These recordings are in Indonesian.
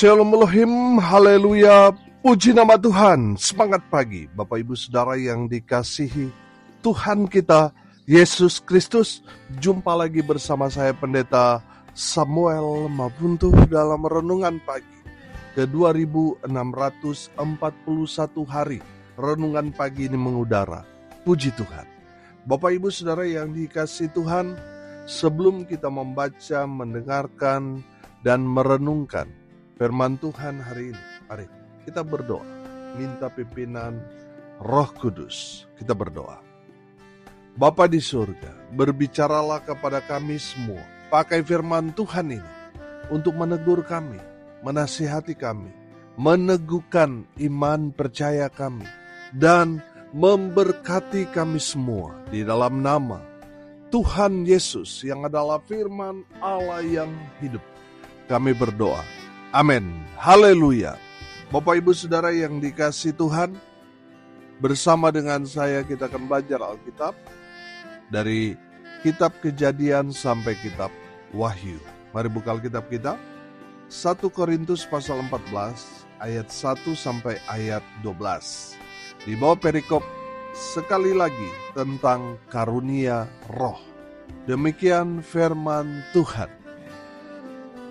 Shalom Elohim, haleluya, puji nama Tuhan. Semangat pagi Bapak Ibu Saudara yang dikasihi Tuhan kita Yesus Kristus. Jumpa lagi bersama saya Pendeta Samuel Mabuntu dalam renungan pagi ke 2641 hari. Renungan pagi ini mengudara. Puji Tuhan. Bapak Ibu Saudara yang dikasihi Tuhan, sebelum kita membaca, mendengarkan, dan merenungkan firman Tuhan hari ini, mari kita berdoa, minta pimpinan Roh Kudus. Kita berdoa. Bapa di surga, berbicaralah kepada kami semua, pakai firman Tuhan ini untuk menegur kami, menasihati kami, meneguhkan iman percaya kami, dan memberkati kami semua di dalam nama Tuhan Yesus yang adalah firman Allah yang hidup. Kami berdoa. Amin. Haleluya. Bapak Ibu Saudara yang dikasihi Tuhan, bersama dengan saya kita akan belajar Alkitab dari kitab Kejadian sampai kitab Wahyu. Mari buka Alkitab kita. 1 Korintus pasal 14 ayat 1 sampai ayat 12. Di bawah perikop sekali lagi tentang karunia roh. Demikian firman Tuhan.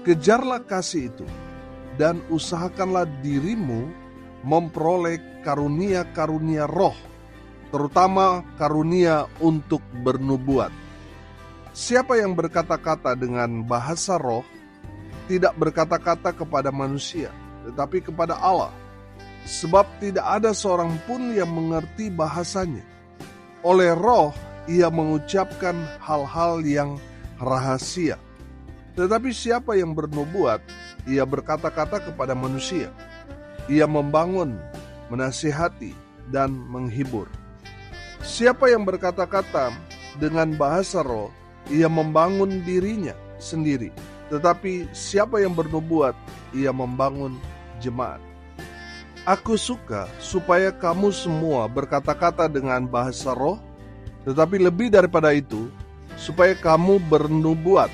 Kejarlah kasih itu dan usahakanlah dirimu memperoleh karunia-karunia roh, terutama karunia untuk bernubuat. Siapa yang berkata-kata dengan bahasa roh, tidak berkata-kata kepada manusia, tetapi kepada Allah. Sebab tidak ada seorang pun yang mengerti bahasanya. Oleh roh, ia mengucapkan hal-hal yang rahasia. Tetapi siapa yang bernubuat, ia berkata-kata kepada manusia. Ia membangun, menasihati, dan menghibur. Siapa yang berkata-kata dengan bahasa roh, ia membangun dirinya sendiri. Tetapi siapa yang bernubuat, ia membangun jemaat. Aku suka supaya kamu semua berkata-kata dengan bahasa roh, tetapi lebih daripada itu, supaya kamu bernubuat.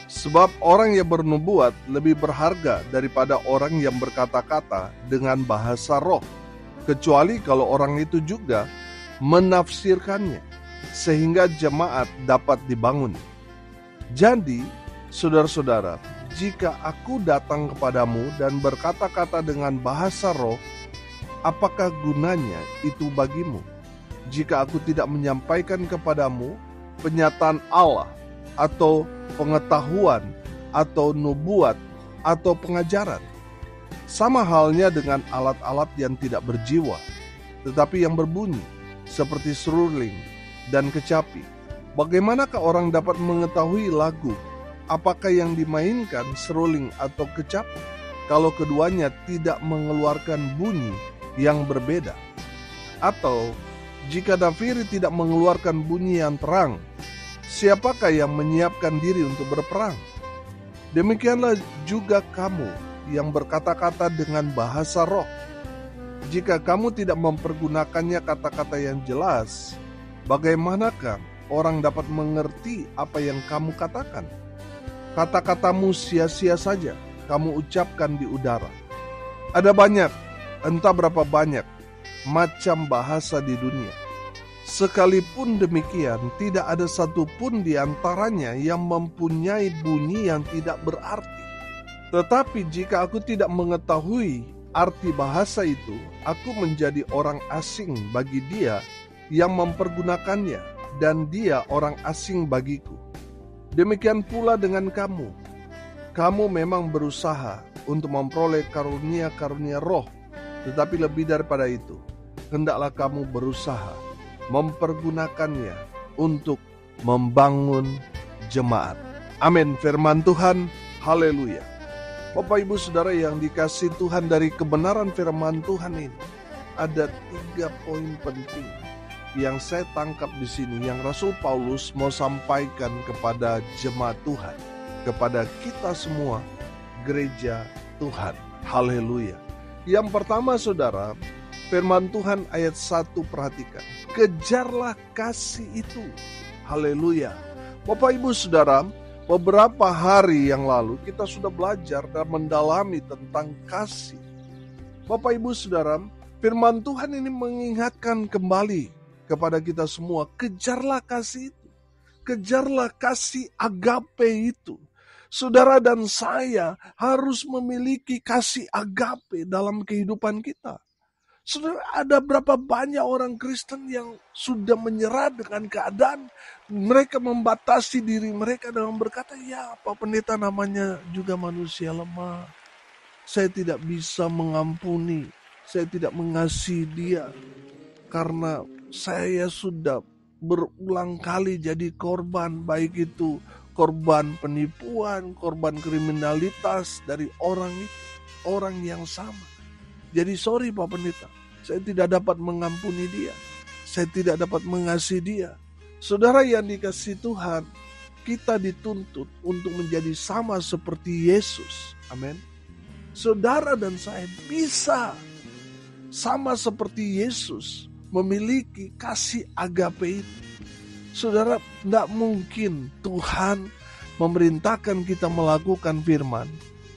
Sebab orang yang bernubuat lebih berharga daripada orang yang berkata-kata dengan bahasa roh, kecuali kalau orang itu juga menafsirkannya, sehingga jemaat dapat dibangun. Jadi, saudara-saudara, jika aku datang kepadamu dan berkata-kata dengan bahasa roh, apakah gunanya itu bagimu? Jika aku tidak menyampaikan kepadamu penyataan Allah, atau pengetahuan, atau nubuat, atau pengajaran. Sama halnya dengan alat-alat yang tidak berjiwa, tetapi yang berbunyi, seperti seruling dan kecapi. Bagaimanakah orang dapat mengetahui lagu, apakah yang dimainkan seruling atau kecapi, kalau keduanya tidak mengeluarkan bunyi yang berbeda? Atau jika nafiri tidak mengeluarkan bunyi yang terang, siapakah yang menyiapkan diri untuk berperang? Demikianlah juga kamu yang berkata-kata dengan bahasa roh. Jika kamu tidak mempergunakannya kata-kata yang jelas, bagaimanakah orang dapat mengerti apa yang kamu katakan? Kata-katamu sia-sia saja, kamu ucapkan di udara. Ada banyak, entah berapa banyak, macam bahasa di dunia. Sekalipun demikian, tidak ada satupun di antaranya yang mempunyai bunyi yang tidak berarti. Tetapi jika aku tidak mengetahui arti bahasa itu, aku menjadi orang asing bagi dia yang mempergunakannya, dan dia orang asing bagiku. Demikian pula dengan kamu. Kamu memang berusaha untuk memperoleh karunia-karunia roh, tetapi lebih daripada itu, hendaklah kamu berusaha mempergunakannya untuk membangun jemaat. Amin. Firman Tuhan. Haleluya. Bapak Ibu Saudara yang dikasihi Tuhan, dari kebenaran firman Tuhan ini ada 3 poin penting yang saya tangkap di sini, yang Rasul Paulus mau sampaikan kepada jemaat Tuhan, kepada kita semua gereja Tuhan. Haleluya. Yang pertama, saudara, firman Tuhan ayat 1, perhatikan. Kejarlah kasih itu. Haleluya. Bapak Ibu Saudara, Beberapa hari yang lalu kita sudah belajar dan mendalami tentang kasih. Bapak Ibu Saudara, firman Tuhan ini mengingatkan kembali kepada kita semua, kejarlah kasih itu. Kejarlah kasih agape itu. Saudara dan saya harus memiliki kasih agape dalam kehidupan kita. Saudara, ada berapa banyak orang Kristen yang sudah menyerah dengan keadaan. Mereka membatasi diri mereka dengan berkata, ya Pak Pendeta, namanya juga manusia lemah. Saya tidak bisa mengampuni, saya tidak mengasihi dia. Karena saya sudah berulang kali jadi korban, baik itu korban penipuan, korban kriminalitas dari orang yang sama. Jadi sorry Pak Pendeta, saya tidak dapat mengampuni dia, saya tidak dapat mengasihi dia. Saudara yang dikasihi Tuhan, kita dituntut untuk menjadi sama seperti Yesus. Amin. Saudara dan saya bisa sama seperti Yesus, memiliki kasih agape itu. Saudara, tidak mungkin Tuhan memerintahkan kita melakukan firman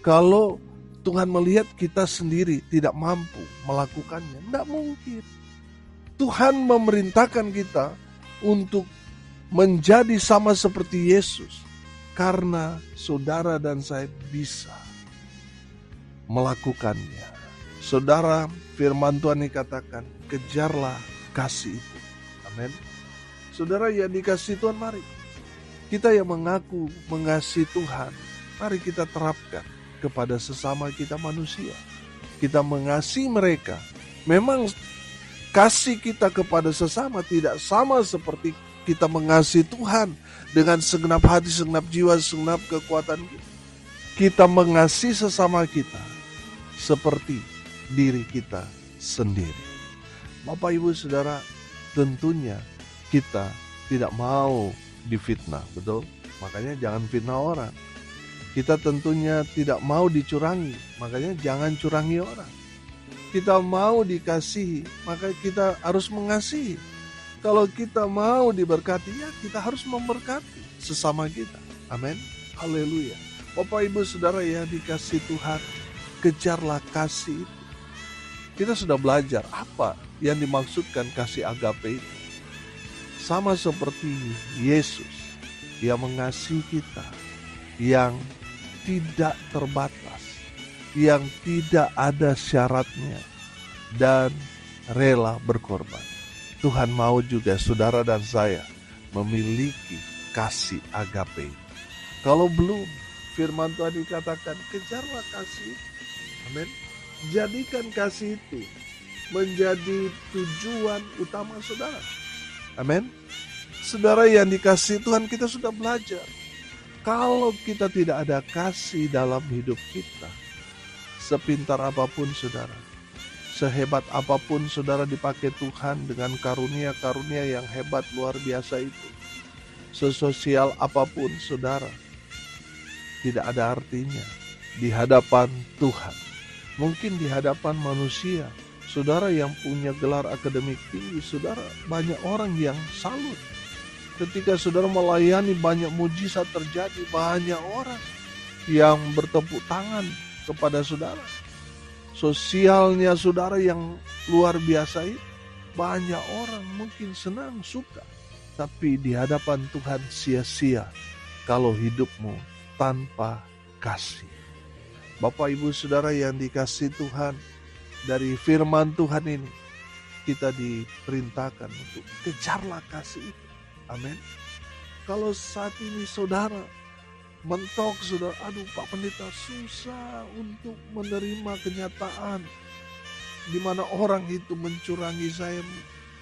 kalau Tuhan melihat kita sendiri tidak mampu melakukannya. Tidak mungkin. Tuhan memerintahkan kita untuk menjadi sama seperti Yesus karena saudara dan saya bisa melakukannya. Saudara, firman Tuhan dikatakan, kejarlah kasih itu. Amin. Saudara yang dikasihi Tuhan, mari kita yang mengaku mengasihi Tuhan, mari kita terapkan kepada sesama kita manusia. Kita mengasihi mereka. Memang kasih kita kepada sesama tidak sama seperti kita mengasihi Tuhan dengan segenap hati, segenap jiwa, segenap kekuatan kita. Kita mengasihi sesama kita seperti diri kita sendiri. Bapak Ibu Saudara, tentunya kita tidak mau difitnah, betul? Makanya jangan fitnah orang. Kita tentunya tidak mau dicurangi, makanya jangan curangi orang. Kita mau dikasihi, maka kita harus mengasihi. Kalau kita mau diberkati, ya kita harus memberkati sesama kita. Amin. Haleluya. Bapak Ibu Saudara yang dikasihi Tuhan, kejarlah kasih itu. Kita sudah belajar apa yang dimaksudkan kasih agape itu. Sama seperti Yesus yang mengasihi kita, yang tidak terbatas, yang tidak ada syaratnya, dan rela berkorban. Tuhan mau juga saudara dan saya memiliki kasih agape. Kalau belum, firman Tuhan dikatakan, kejarlah kasih. Amin. Jadikan kasih itu menjadi tujuan utama saudara. Amin. Saudara yang dikasihi Tuhan, kita sudah belajar. Kalau kita tidak ada kasih dalam hidup kita, sepintar apapun saudara, sehebat apapun saudara dipakai Tuhan dengan karunia-karunia yang hebat luar biasa itu, sesosial apapun saudara, tidak ada artinya di hadapan Tuhan. Mungkin di hadapan manusia, saudara yang punya gelar akademik tinggi, saudara banyak orang yang salut. Ketika saudara melayani, banyak mujizat terjadi, banyak orang yang bertepuk tangan kepada saudara. Sosialnya saudara yang luar biasa itu, banyak orang mungkin senang, suka. Tapi di hadapan Tuhan sia-sia kalau hidupmu tanpa kasih. Bapak Ibu Saudara yang dikasihi Tuhan, dari firman Tuhan ini kita diperintahkan untuk kejarlah kasih itu. Amin. Kalau saat ini saudara mentok, saudara, aduh Pak Pendeta, susah untuk menerima kenyataan di mana orang itu mencurangi saya,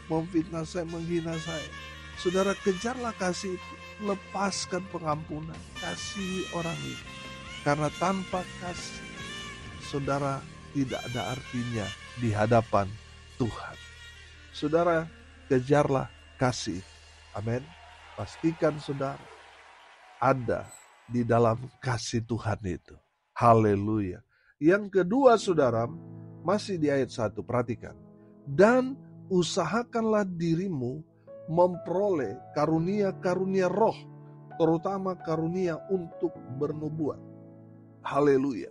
memfitnah saya, menghina saya. Saudara, kejarlah kasih itu, lepaskan pengampunan, kasihi orang itu. Karena tanpa kasih, saudara tidak ada artinya di hadapan Tuhan. Saudara, kejarlah kasih. Amin. Pastikan saudara ada di dalam kasih Tuhan itu. Haleluya. Yang kedua saudara, masih di ayat 1, perhatikan. Dan usahakanlah dirimu memperoleh karunia-karunia roh terutama karunia untuk bernubuat. Haleluya.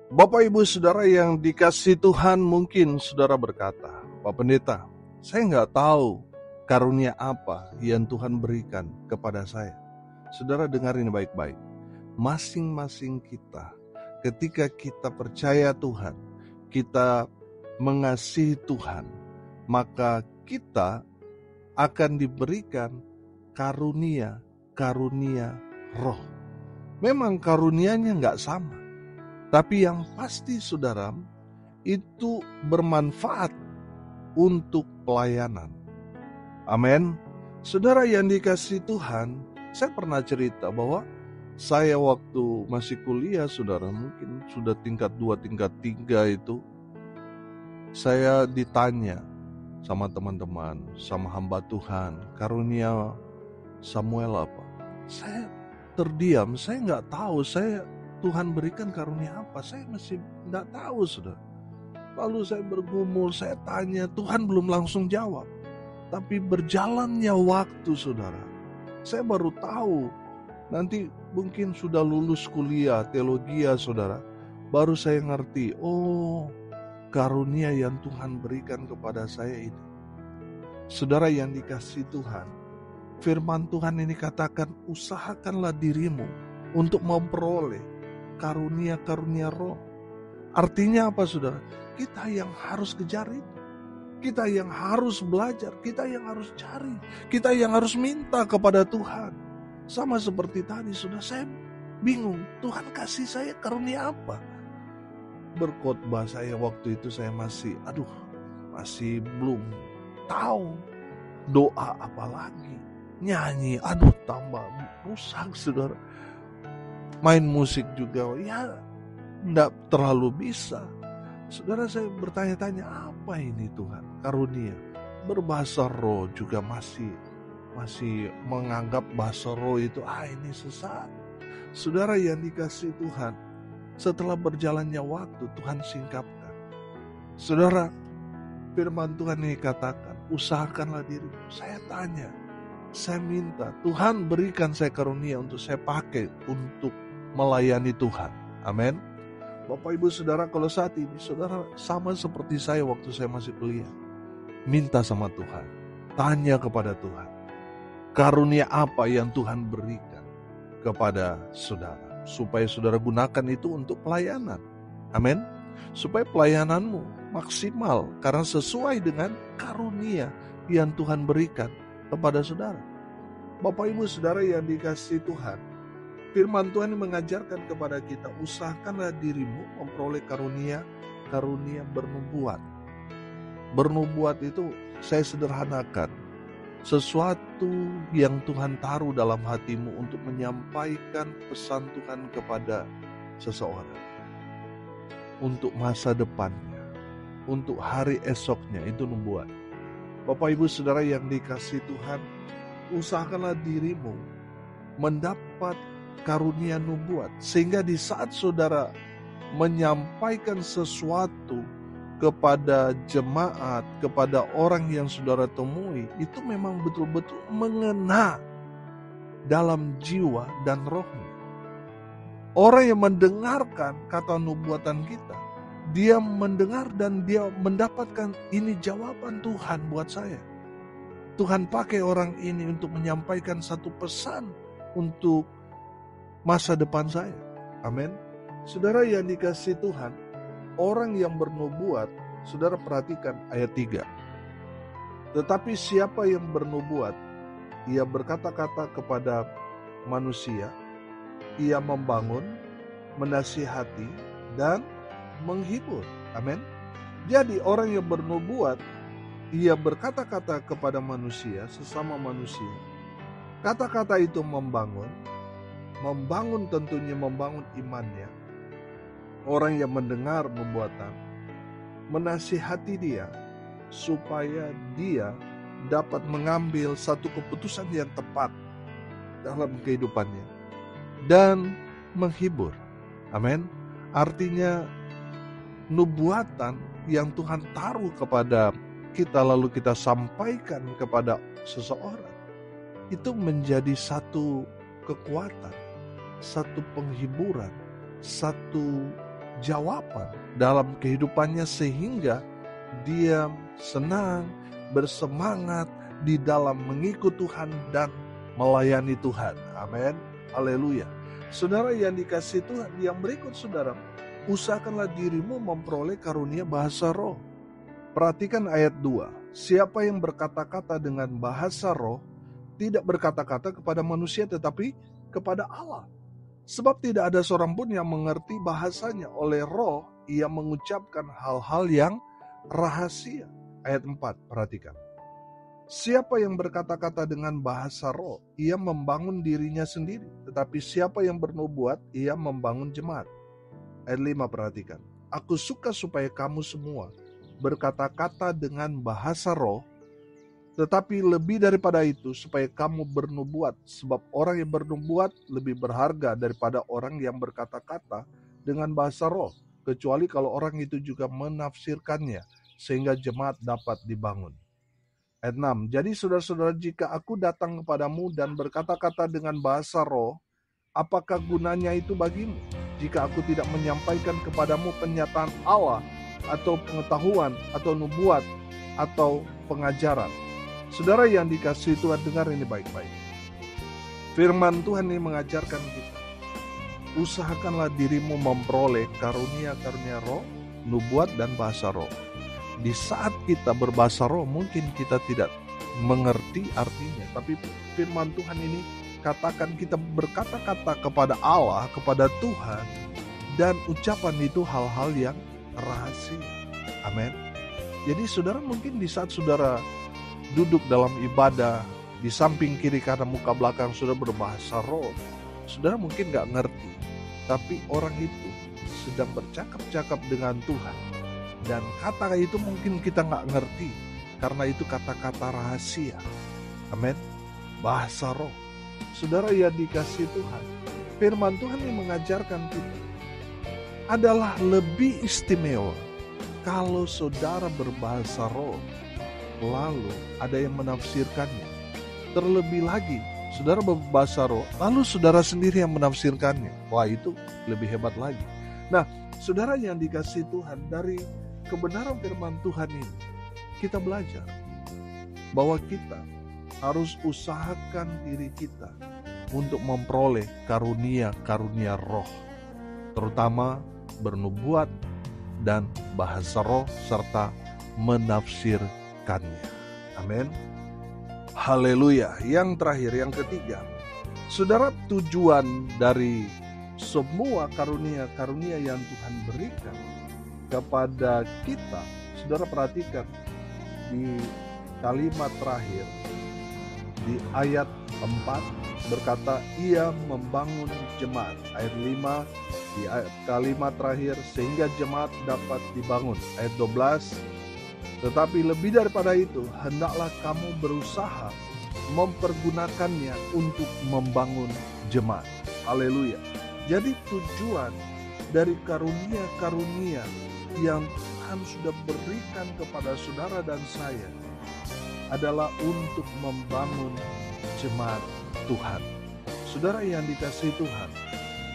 Bapak Ibu Saudara yang dikasihi Tuhan, mungkin saudara berkata, Pak Pendeta, saya nggak tahu karunia apa yang Tuhan berikan kepada saya. Saudara dengar ini baik-baik. Masing-masing kita, ketika kita percaya Tuhan, kita mengasihi Tuhan, maka kita akan diberikan karunia roh. Memang karunianya nggak sama, tapi yang pasti saudara, itu bermanfaat untuk pelayanan. Amin. Saudara yang dikasihi Tuhan, saya pernah cerita bahwa saya waktu masih kuliah, saudara, mungkin sudah tingkat 2, tingkat 3 itu, saya ditanya sama teman-teman, sama hamba Tuhan, karunia Samuel apa? Saya terdiam, saya nggak tahu, Tuhan berikan karunia apa, saya masih nggak tahu, saudara. Lalu saya bergumul, saya tanya, Tuhan belum langsung jawab. Tapi berjalannya waktu, saudara, saya baru tahu. Nanti mungkin sudah lulus kuliah teologi, saudara, baru saya ngerti, oh, karunia yang Tuhan berikan kepada saya ini. Saudara yang dikasihi Tuhan, firman Tuhan ini katakan, usahakanlah dirimu untuk memperoleh karunia-karunia roh. Artinya apa, saudara? Kita yang harus kejar itu. Kita yang harus belajar, kita yang harus cari, kita yang harus minta kepada Tuhan. Sama seperti tadi, sudah saya bingung, Tuhan kasih saya karunia apa? Berkhotbah saya waktu itu saya masih belum tahu doa apa lagi. Nyanyi, tambah rusak, saudara. Main musik juga, enggak terlalu bisa. Saudara, saya bertanya-tanya, apa ini Tuhan? Karunia. Berbahasa roh juga masih menganggap bahasa roh itu, ini sesat. Saudara yang dikasihi Tuhan, setelah berjalannya waktu, Tuhan singkapkan. Saudara, firman Tuhan ini katakan, usahakanlah dirimu. Saya tanya, saya minta, Tuhan berikan saya karunia untuk saya pakai untuk melayani Tuhan. Amin. Bapak Ibu Saudara, kalau saat ini saudara sama seperti saya waktu saya masih kuliah, minta sama Tuhan, tanya kepada Tuhan, karunia apa yang Tuhan berikan kepada saudara, supaya saudara gunakan itu untuk pelayanan. Amin. Supaya pelayananmu maksimal karena sesuai dengan karunia yang Tuhan berikan kepada saudara. Bapak Ibu Saudara yang dikasihi Tuhan, firman Tuhan mengajarkan kepada kita, usahakanlah dirimu memperoleh karunia bernubuat. Bernubuat itu saya sederhanakan, sesuatu yang Tuhan taruh dalam hatimu untuk menyampaikan pesan Tuhan kepada seseorang. Untuk masa depannya, untuk hari esoknya, itu nubuat. Bapak Ibu Saudara yang dikasihi Tuhan, usahakanlah dirimu mendapat karunia nubuat, sehingga di saat saudara menyampaikan sesuatu kepada jemaat, kepada orang yang saudara temui, itu memang betul-betul mengena dalam jiwa dan rohnya. Orang yang mendengarkan kata nubuatan kita, dia mendengar dan dia mendapatkan, ini jawaban Tuhan buat saya. Tuhan pakai orang ini untuk menyampaikan satu pesan untuk masa depan saya. Amin. Saudara yang dikasihi Tuhan, orang yang bernubuat, saudara perhatikan ayat 3. Tetapi siapa yang bernubuat, ia berkata-kata kepada manusia, ia membangun, menasihati, dan menghibur. Amin. Jadi orang yang bernubuat, ia berkata-kata kepada manusia, sesama manusia. Kata-kata itu membangun tentunya membangun imannya. Orang yang mendengar nubuatan, menasihati dia, supaya dia dapat mengambil satu keputusan yang tepat dalam kehidupannya. Dan menghibur. Amin. Artinya nubuatan yang Tuhan taruh kepada kita lalu kita sampaikan kepada seseorang, itu menjadi satu kekuatan, satu penghiburan, satu jawaban dalam kehidupannya sehingga dia senang, bersemangat di dalam mengikut Tuhan dan melayani Tuhan. Amin. Haleluya. Saudara yang dikasihi Tuhan, yang berikut saudara, usahakanlah dirimu memperoleh karunia bahasa roh. Perhatikan ayat 2. Siapa yang berkata-kata dengan bahasa roh, tidak berkata-kata kepada manusia tetapi kepada Allah. Sebab tidak ada seorang pun yang mengerti bahasanya. Oleh roh, ia mengucapkan hal-hal yang rahasia. Ayat 4, perhatikan. Siapa yang berkata-kata dengan bahasa roh, ia membangun dirinya sendiri. Tetapi siapa yang bernubuat, ia membangun jemaat. Ayat 5, perhatikan. Aku suka supaya kamu semua berkata-kata dengan bahasa roh, tetapi lebih daripada itu supaya kamu bernubuat, sebab orang yang bernubuat lebih berharga daripada orang yang berkata-kata dengan bahasa roh, kecuali kalau orang itu juga menafsirkannya, sehingga jemaat dapat dibangun. Ayat 6, jadi saudara-saudara, jika aku datang kepadamu dan berkata-kata dengan bahasa roh, apakah gunanya itu bagimu? Jika aku tidak menyampaikan kepadamu penyataan Allah, atau pengetahuan, atau nubuat, atau pengajaran. Saudara yang dikasihi Tuhan, dengar ini baik-baik. Firman Tuhan ini mengajarkan kita, usahakanlah dirimu memperoleh karunia-karunia roh, nubuat dan bahasa roh. Di saat kita berbahasa roh, mungkin kita tidak mengerti artinya, tapi firman Tuhan ini katakan kita berkata-kata kepada Allah, kepada Tuhan, dan ucapan itu hal-hal yang rahasia. Amin. Jadi saudara, mungkin di saat saudara duduk dalam ibadah, di samping kiri kanan muka belakang saudara berbahasa roh, saudara mungkin gak ngerti, tapi orang itu sedang bercakap-cakap dengan Tuhan, dan kata itu mungkin kita gak ngerti karena itu kata-kata rahasia. Amin. Bahasa roh. Saudara yang dikasihi Tuhan, firman Tuhan yang mengajarkan kita adalah lebih istimewa kalau saudara berbahasa roh, lalu ada yang menafsirkannya. Terlebih lagi, saudara berbahasa roh, lalu saudara sendiri yang menafsirkannya. Wah, itu lebih hebat lagi. Nah, saudara yang dikasihi Tuhan, dari kebenaran firman Tuhan ini, kita belajar bahwa kita harus usahakan diri kita untuk memperoleh karunia-karunia roh, terutama bernubuat dan bahasa roh serta menafsirkannya. Amin. Haleluya. Yang terakhir, yang ketiga, saudara, tujuan dari semua karunia-karunia yang Tuhan berikan kepada kita, saudara perhatikan di kalimat terakhir di ayat 4 berkata ia membangun jemaat. Ayat 5 di ayat kalimat terakhir sehingga jemaat dapat dibangun. Ayat 12, tetapi lebih daripada itu hendaklah kamu berusaha mempergunakannya untuk membangun jemaat. Haleluya. Jadi tujuan dari karunia-karunia yang Tuhan sudah berikan kepada saudara dan saya adalah untuk membangun jemaat Tuhan. Saudara yang dikasihi Tuhan,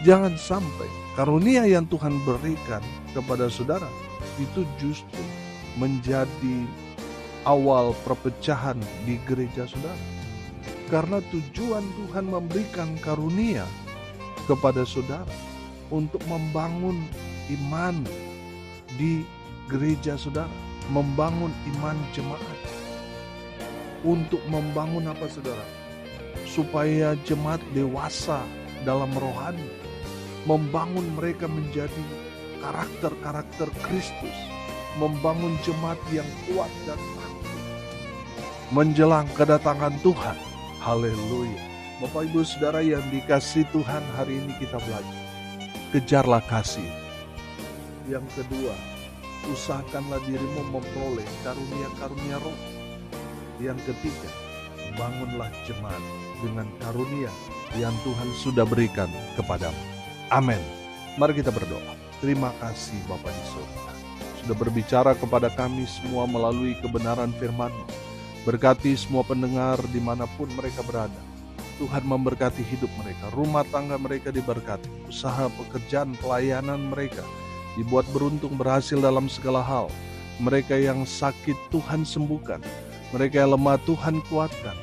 jangan sampai karunia yang Tuhan berikan kepada saudara itu justru menjadi awal perpecahan di gereja saudara. Karena tujuan Tuhan memberikan karunia kepada saudara untuk membangun iman di gereja saudara, membangun iman jemaat. Untuk membangun apa saudara? Supaya jemaat dewasa dalam rohani, membangun mereka menjadi karakter-karakter Kristus, membangun jemaat yang kuat dan tangguh menjelang kedatangan Tuhan. Haleluya. Bapak Ibu Saudara yang dikasihi Tuhan, hari ini kita belajar, kejarlah kasih. Yang kedua, usahakanlah dirimu memperoleh karunia-karunia roh. Yang ketiga, bangunlah jemaat dengan karunia yang Tuhan sudah berikan kepadamu. Amin. Mari kita berdoa. Terima kasih Bapa di surga, sudah berbicara kepada kami semua melalui kebenaran firman-Mu. Berkati semua pendengar dimanapun mereka berada. Tuhan memberkati hidup mereka, rumah tangga mereka diberkati, usaha, pekerjaan, pelayanan mereka dibuat beruntung, berhasil dalam segala hal. Mereka yang sakit Tuhan sembuhkan, mereka yang lemah Tuhan kuatkan,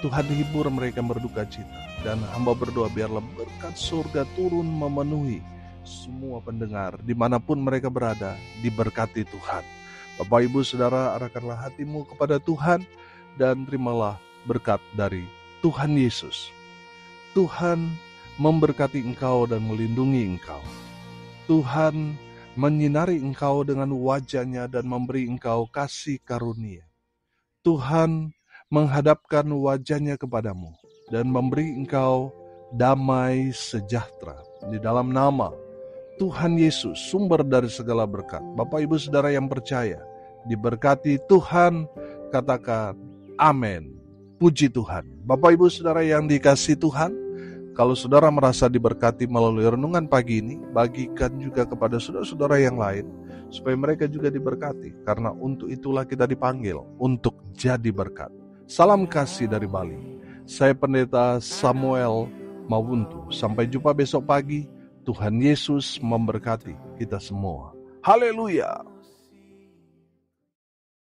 Tuhan hibur mereka berduka cita. Dan hamba berdoa biarlah berkat surga turun memenuhi semua pendengar dimanapun mereka berada, diberkati Tuhan. Bapak Ibu Saudara, arahkanlah hatimu kepada Tuhan dan terimalah berkat dari Tuhan Yesus. Tuhan memberkati engkau dan melindungi engkau. Tuhan menyinari engkau dengan wajah-Nya dan memberi engkau kasih karunia. Tuhan menghadapkan wajah-Nya kepadamu dan memberi engkau damai sejahtera. Di dalam nama Tuhan Yesus, sumber dari segala berkat. Bapak Ibu Saudara yang percaya, diberkati Tuhan, katakan amin. Puji Tuhan. Bapak Ibu Saudara yang dikasihi Tuhan, kalau saudara merasa diberkati melalui renungan pagi ini, bagikan juga kepada saudara-saudara yang lain, supaya mereka juga diberkati. Karena untuk itulah kita dipanggil, untuk jadi berkat. Salam kasih dari Bali. Saya Pendeta Samuel Mawuntu. Sampai jumpa besok pagi. Tuhan Yesus memberkati kita semua. Haleluya.